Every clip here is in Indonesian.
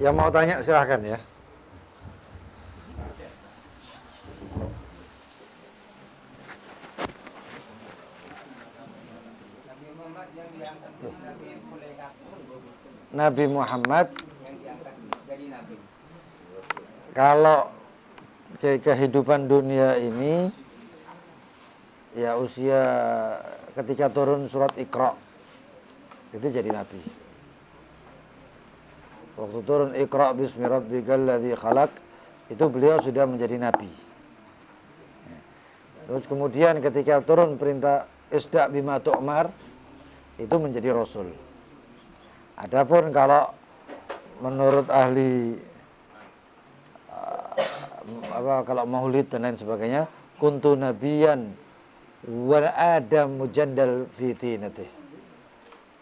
Yang mau tanya silahkan ya. Nabi Muhammad kalau kehidupan dunia ini ya usia ketika turun surat Iqra itu jadi nabi. Waktu turun Iqra bismi rabbikal ladzi khalaq itu beliau sudah menjadi nabi. Terus kemudian ketika turun perintah isda bima tu'mar itu menjadi rasul. Adapun kalau menurut ahli kalau maulid dan lain sebagainya, kuntu nabiyan wa adam mujandal fi tinatih.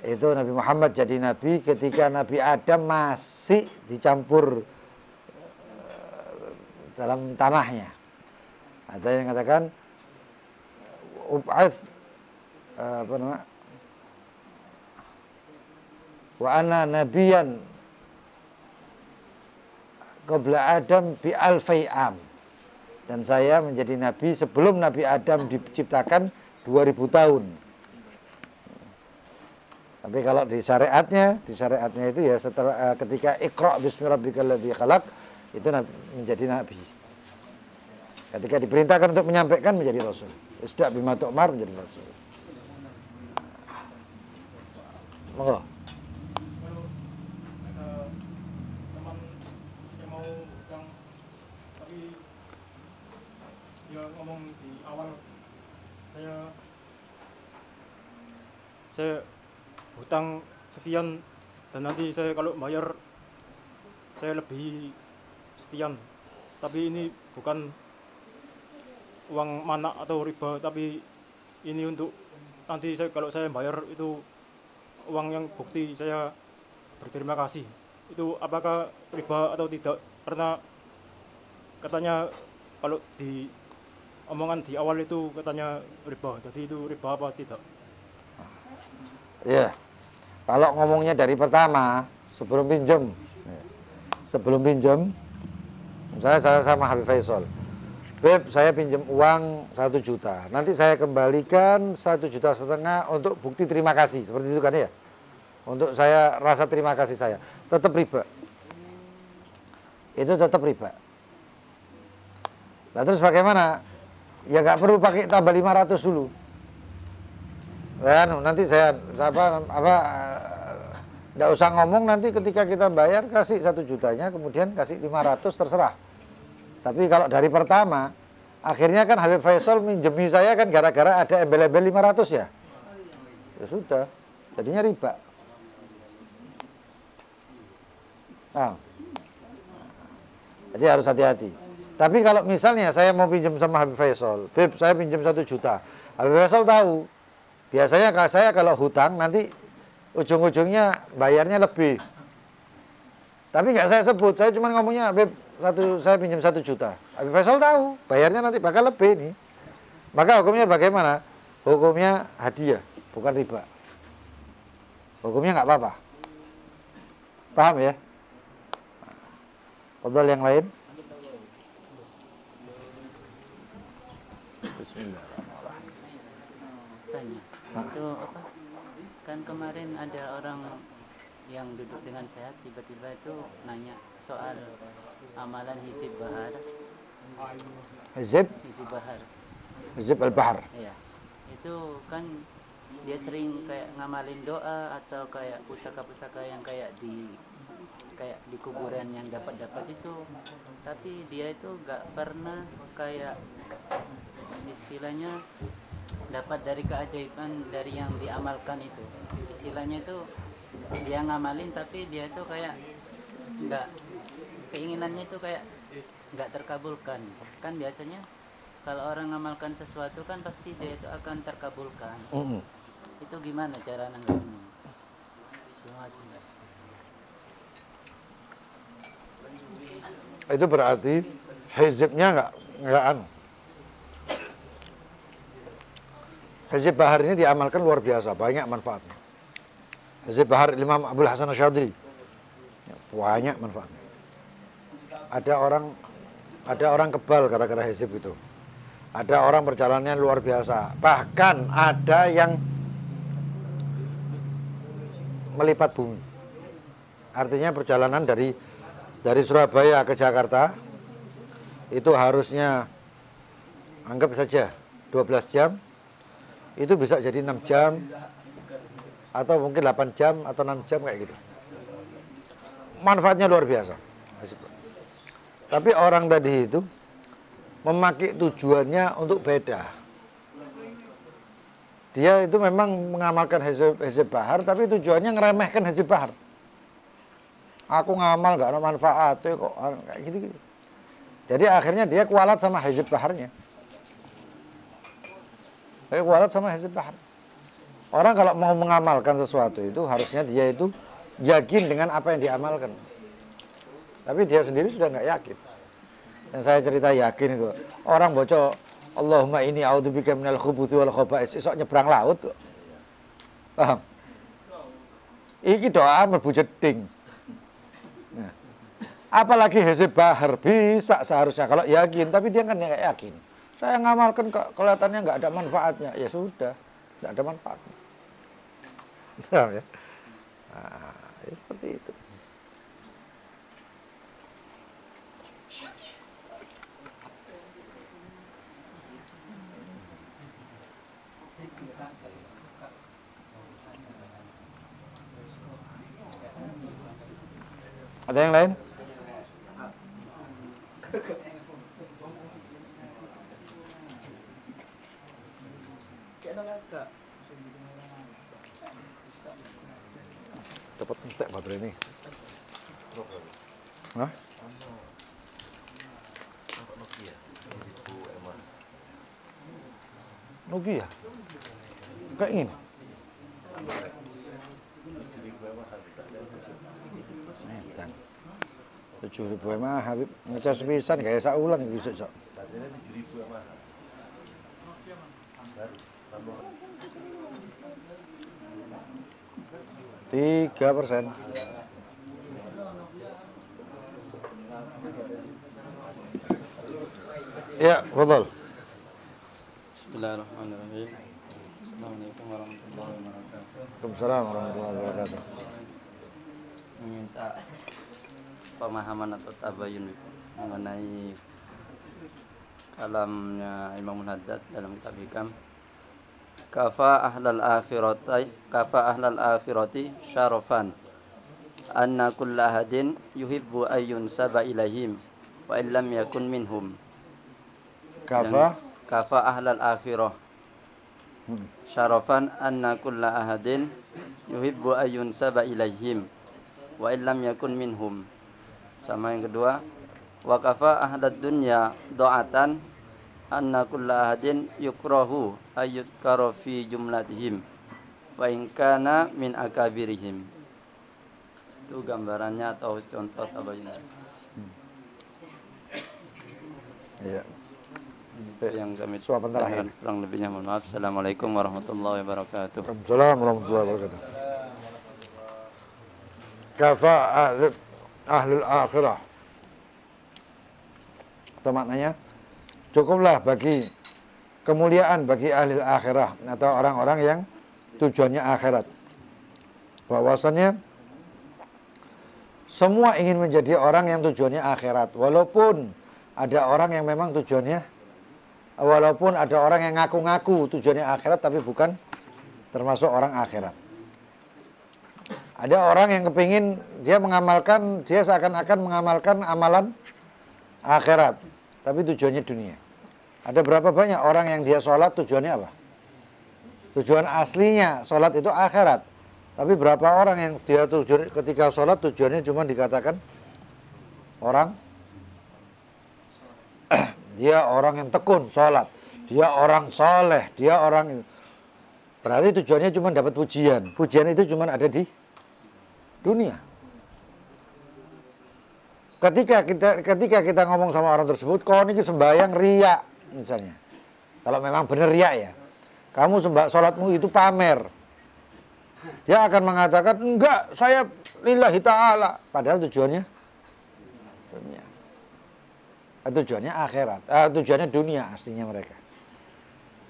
Itu Nabi Muhammad jadi nabi ketika Nabi Adam masih dicampur dalam tanahnya. Ada yang katakan ub'ats wa ana nabiyan qabla Adam bi alfai am. Dan saya menjadi nabi sebelum Nabi Adam diciptakan 2000 tahun. Tapi kalau di syariatnya itu ya setelah ketika Iqra bismi rabbikal ladzi khalaq itu menjadi nabi. Ketika diperintahkan untuk menyampaikan menjadi rasul. Isda bima tu'mar menjadi rasul. Monggo. Ngomong di awal saya hutang sekian dan nanti saya kalau bayar saya lebih sekian, tapi ini bukan uang mana atau riba, tapi ini untuk nanti saya kalau saya bayar itu uang yang bukti saya berterima kasih. Itu apakah riba atau tidak? Karena katanya kalau di omongan di awal itu katanya riba, jadi itu riba apa tidak? Ya, kalau ngomongnya dari pertama sebelum pinjam, misalnya saya sama Habib Faisal, Beb saya pinjam uang 1 juta, nanti saya kembalikan 1,5 juta untuk bukti terima kasih, seperti itu kan ya? Untuk saya rasa terima kasih saya, tetap riba. Itu tetap riba. Nah terus bagaimana? Ya nggak perlu pakai tambah 500 dulu. Dan nanti saya nggak usah ngomong, nanti ketika kita bayar kasih 1 jutanya, kemudian kasih 500 terserah. Tapi kalau dari pertama, akhirnya kan Habib Faisal minjemi saya kan gara-gara ada embel-embel 500 ya. Ya sudah, jadinya riba. Nah, jadi harus hati-hati. Tapi kalau misalnya saya mau pinjam sama Habib Faisal, Beb saya pinjam 1 juta. Habib Faisal tahu, biasanya saya kalau hutang nanti ujung-ujungnya bayarnya lebih. Tapi nggak saya sebut, saya cuma ngomongnya Beb saya pinjam 1 juta. Habib Faisal tahu, bayarnya nanti bakal lebih nih. Maka hukumnya bagaimana? Hukumnya hadiah, bukan riba. Hukumnya nggak apa-apa. Paham ya? Qadal yang lain? Bismillahirrahmanirrahim. Tanya, itu apa? Kan kemarin ada orang yang duduk dengan saya tiba-tiba itu nanya soal amalan hizib bahar. Hizib Bahar. Hizib al-Bahar. Iya. Itu kan dia sering kayak ngamalin doa atau kayak pusaka-pusaka yang kayak di kuburan yang dapat itu, tapi dia itu gak pernah kayak istilahnya dapat dari keajaiban dari yang diamalkan itu. Istilahnya itu dia ngamalin tapi dia itu kayak nggak, keinginannya itu kayak nggak terkabulkan. Kan biasanya kalau orang ngamalkan sesuatu kan pasti dia itu akan terkabulkan. Itu gimana cara nanggapinnya? Terima kasih. Itu berarti hizibnya nggak anu. Hizib bahar ini diamalkan luar biasa, banyak manfaatnya. Hizib Bahar Imam Abdul Hasan Asyadili. Banyak manfaatnya. Ada orang kebal gara-gara hizib itu. Ada orang perjalanannya luar biasa. Bahkan ada yang melipat bumi. Artinya perjalanan dari Surabaya ke Jakarta itu harusnya anggap saja 12 jam. Itu bisa jadi 6 jam atau mungkin 8 jam atau 6 jam kayak gitu. Manfaatnya luar biasa. Tapi orang tadi itu memakai tujuannya untuk beda. Dia itu memang mengamalkan hizib bahar, tapi tujuannya ngeremehkan hizib bahar. Aku ngamal gak ada manfaat kok kayak gitu. Jadi akhirnya dia kualat sama hizib baharnya. Kualat sama hizib bahar. Orang kalau mau mengamalkan sesuatu itu harusnya dia itu yakin dengan apa yang diamalkan. Tapi dia sendiri sudah nggak yakin. Yang saya cerita yakin itu orang bocor Allahumma inni a'udzubika minal khubuthi wal khaba'is esok nyebrang laut kok. Paham? Iki doa mlebu jeding. Nah, apalagi hizib bahar bisa seharusnya kalau yakin, tapi dia kan nggak yakin. Saya ngamalkan kok kelihatannya nggak ada manfaatnya. Ya sudah, nggak ada manfaatnya. Paham ya? Nah, ya seperti itu. Ada yang lain? Dapat entek baterai ini. Hah? Nokia. Kayak ini. Medan. 7.000 mah Habib ngecas pisan kayak sak wulan iki sok. 3%. Ya, betul. Bismillahirrahmanirrahim. Assalamualaikum warahmatullahi wabarakatuh. Waalaikumsalam warahmatullahi wabarakatuh. Meminta pemahaman atau tabayun mengenai kalamnya Imam Haddad dalam kitab Hikam. Kafa ahlal akhirati syarafan anna kulla ahadin yuhibbu ayyun saba ilaihim wa illam yakun minhum. Kafa ahlal akhirah syarafan anna kulla ahadin yuhibbu ayyun saba ilaihim wa illam yakun minhum. Sama yang kedua, wa kafa ahlad dunya do'atan anna kulla ahadin yukrahu ayyudkara fi jumlatihim wa in kana min akabirihim. Itu gambarannya atau contoh tabayun. Iya. Itu yang kami Suapan terakhir. kurang lebihnya mohon maaf. Assalamualaikum warahmatullahi wabarakatuh. Waalaikumsalam warahmatullahi wabarakatuh. Kafa ahlul akhirah. Atau maknanya cukuplah bagi kemuliaan bagi ahli akhirah atau orang-orang yang tujuannya akhirat. Bahwasannya semua ingin menjadi orang yang tujuannya akhirat, walaupun ada orang yang memang tujuannya, walaupun ada orang yang ngaku-ngaku tujuannya akhirat tapi bukan termasuk orang akhirat. Ada orang yang kepingin dia mengamalkan, dia seakan-akan mengamalkan amalan akhirat tapi tujuannya dunia. Ada berapa banyak orang yang dia sholat tujuannya apa? Tujuan aslinya sholat itu akhirat. Tapi berapa orang yang dia tujuan ketika sholat tujuannya cuma dikatakan orang dia orang yang tekun sholat, dia orang soleh, dia orang, berarti tujuannya cuma dapat pujian. Pujian itu cuma ada di dunia. Ketika kita ngomong sama orang tersebut, kau ini sembahyang riya misalnya. Kalau memang benar riya ya, kamu sholatmu itu pamer. Dia akan mengatakan, enggak, saya lillahi ta'ala. Padahal tujuannya dunia. Tujuannya akhirat. Tujuannya dunia aslinya mereka.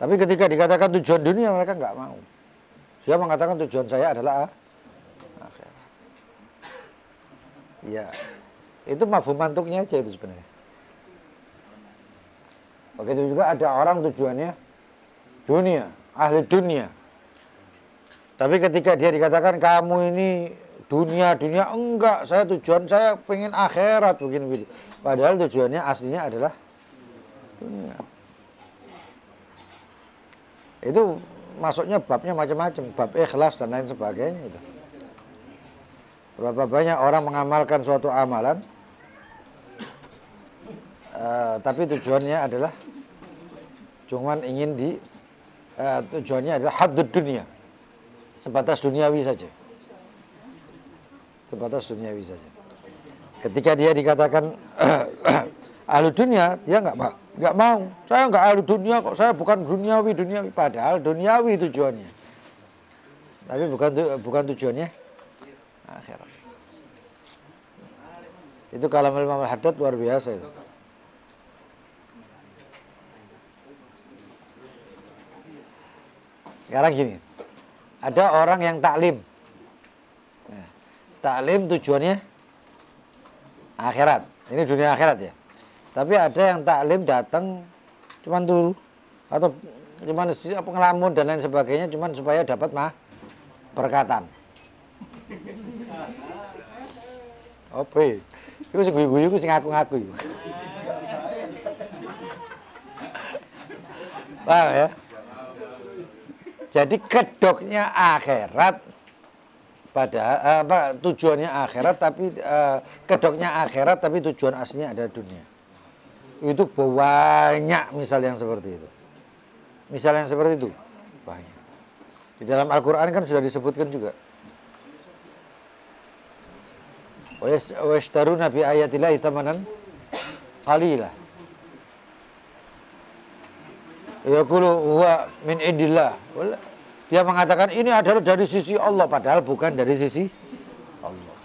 Tapi ketika dikatakan tujuan dunia, mereka enggak mau. Dia mengatakan tujuan saya adalah akhirat. Ya, itu mafhum mantuknya aja itu sebenarnya. Begitu juga ada orang tujuannya dunia, ahli dunia. Tapi ketika dia dikatakan kamu ini dunia, enggak, tujuan saya pengen akhirat begini. Padahal tujuannya aslinya adalah dunia. Itu masuknya babnya macam-macam, bab ikhlas dan lain sebagainya itu. Berapa banyak orang mengamalkan suatu amalan, tapi tujuannya adalah cuman ingin tujuannya adalah haddud dunia. Sebatas duniawi saja. Sebatas duniawi saja. Ketika dia dikatakan ahli dunia, dia nggak mau. Saya nggak ahli dunia kok, saya bukan duniawi. Padahal duniawi tujuannya. Tapi bukan tujuannya akhirat. Itu kalam Imam Al-Haddad luar biasa itu. Sekarang gini. Ada orang yang taklim. Taklim tujuannya akhirat. Ini dunia akhirat ya. Tapi ada yang taklim datang cuman dulu atau cuman ngelamun dan lain sebagainya cuman supaya dapat perkataan. Oke. Iku sing guyu-guyu iku sing ngaku-ngaku iku. Paham ya? Jadi kedoknya akhirat, padahal tujuannya akhirat, tapi kedoknya akhirat, tapi tujuan aslinya adalah dunia. Itu banyak misal yang seperti itu. Misal yang seperti itu banyak. Di dalam Al-Quran kan sudah disebutkan juga. Wa yashtaruna bi ayatillahi thamanan qalilah. Yaqulu huwa min indillah. Dia mengatakan ini adalah dari sisi Allah, padahal bukan dari sisi Allah.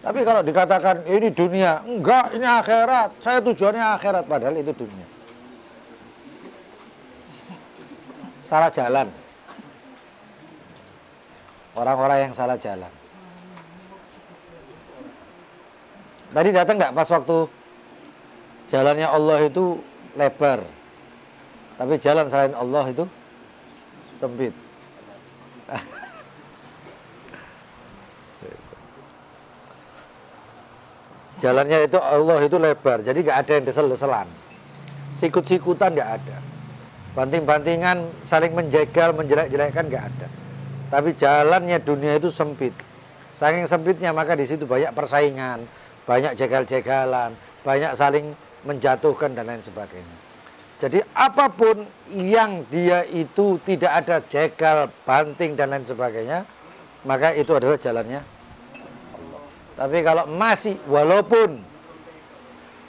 Tapi kalau dikatakan ini dunia, enggak, ini akhirat. Saya tujuannya akhirat, padahal itu dunia. Salah jalan. Orang-orang yang salah jalan. Tadi datang enggak pas waktu jalannya Allah itu lebar, tapi jalan selain Allah itu sempit. Jalannya itu Allah itu lebar, jadi nggak ada yang desel-deselan, sikut-sikutan nggak ada, banting-bantingan, saling menjegal, menjelek-jelekkan nggak ada. Tapi jalannya dunia itu sempit, saking sempitnya maka di situ banyak persaingan, banyak jegal-jegalan, banyak saling menjatuhkan dan lain sebagainya. Jadi apapun yang dia itu tidak ada jegal, banting dan lain sebagainya, maka itu adalah jalannya Allah. Tapi kalau masih walaupun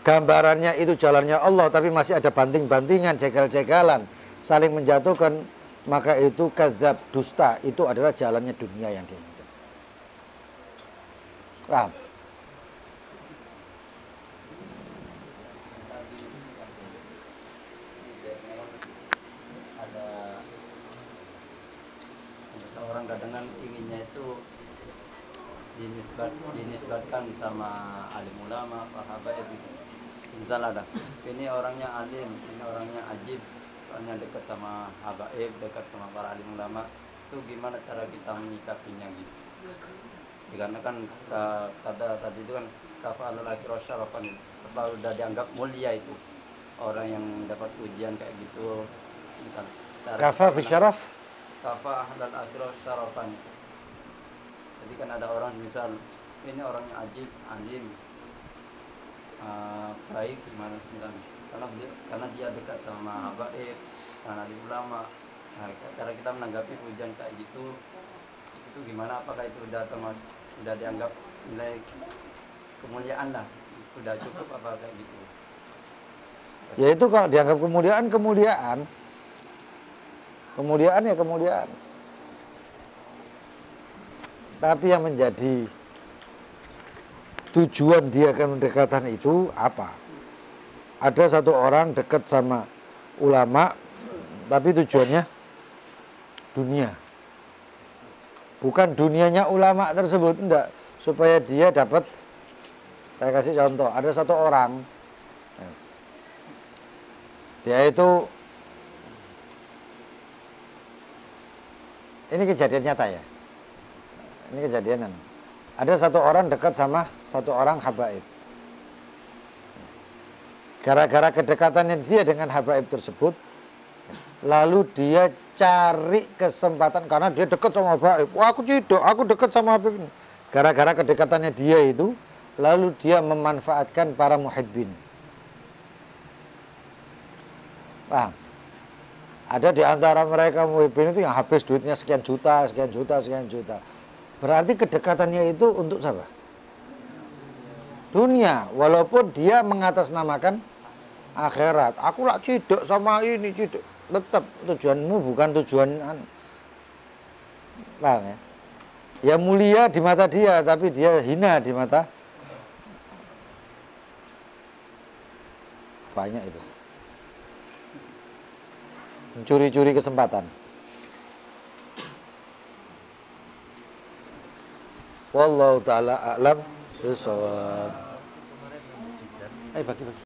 gambarannya itu jalannya Allah, tapi masih ada banting-bantingan, jegal-jegalan, saling menjatuhkan, maka itu kadzab, dusta, itu adalah jalannya dunia yang diinginkan. Paham? Kadang-kadang inginnya itu dinisbatkan sama alim ulama, sahabat itu. Misal ada, ini orangnya alim, ini orangnya ajib, soalnya dekat sama habaib, dekat sama para alim ulama. Itu gimana cara kita menyikapinya gitu? Karena kan tadi itu kan kafa'alul akhirah syarafan, udah dianggap mulia itu orang yang dapat ujian kayak gitu. Kafa bisyaraf. Kafa ahlal akhirah syarafan. Jadi kan ada orang misal ini orangnya ajib, alim, baik gimana misalnya, karena dia dekat sama habaib, karena alim ulama. Nah, cara kita menanggapi ujian kayak gitu itu gimana? Apakah itu sudah dianggap nilai kemuliaan lah, sudah cukup apa kayak gitu? Ya itu kalau dianggap kemuliaan ya kemuliaan. Tapi yang menjadi tujuan dia kedekatan itu apa? Ada satu orang dekat sama ulama, tapi tujuannya dunia. Bukan dunianya ulama tersebut, enggak. Supaya dia dapat, saya kasih contoh, ada satu orang, dia itu, ini kejadian nyata ya, ini kejadian. Ada satu orang dekat sama satu orang habaib. Gara-gara kedekatannya dia dengan habaib tersebut, lalu dia cari kesempatan karena dia dekat sama habaib. Wah, aku dekat sama habaib ini. Gara-gara kedekatannya dia itu, lalu dia memanfaatkan para muhibbin. Paham? Ada di antara mereka muhibbin itu yang habis duitnya sekian juta, sekian juta, sekian juta. Berarti kedekatannya itu untuk siapa? Dunia, walaupun dia mengatasnamakan akhirat. Aku lah ciduk sama ini, ciduk. Tetap tujuanmu bukan tujuan, paham ya? Ya mulia di mata dia, tapi dia hina di mata banyak itu. Mencuri-curi kesempatan. Wallahu ta'ala a'lam bishawab. Bagi-bagi.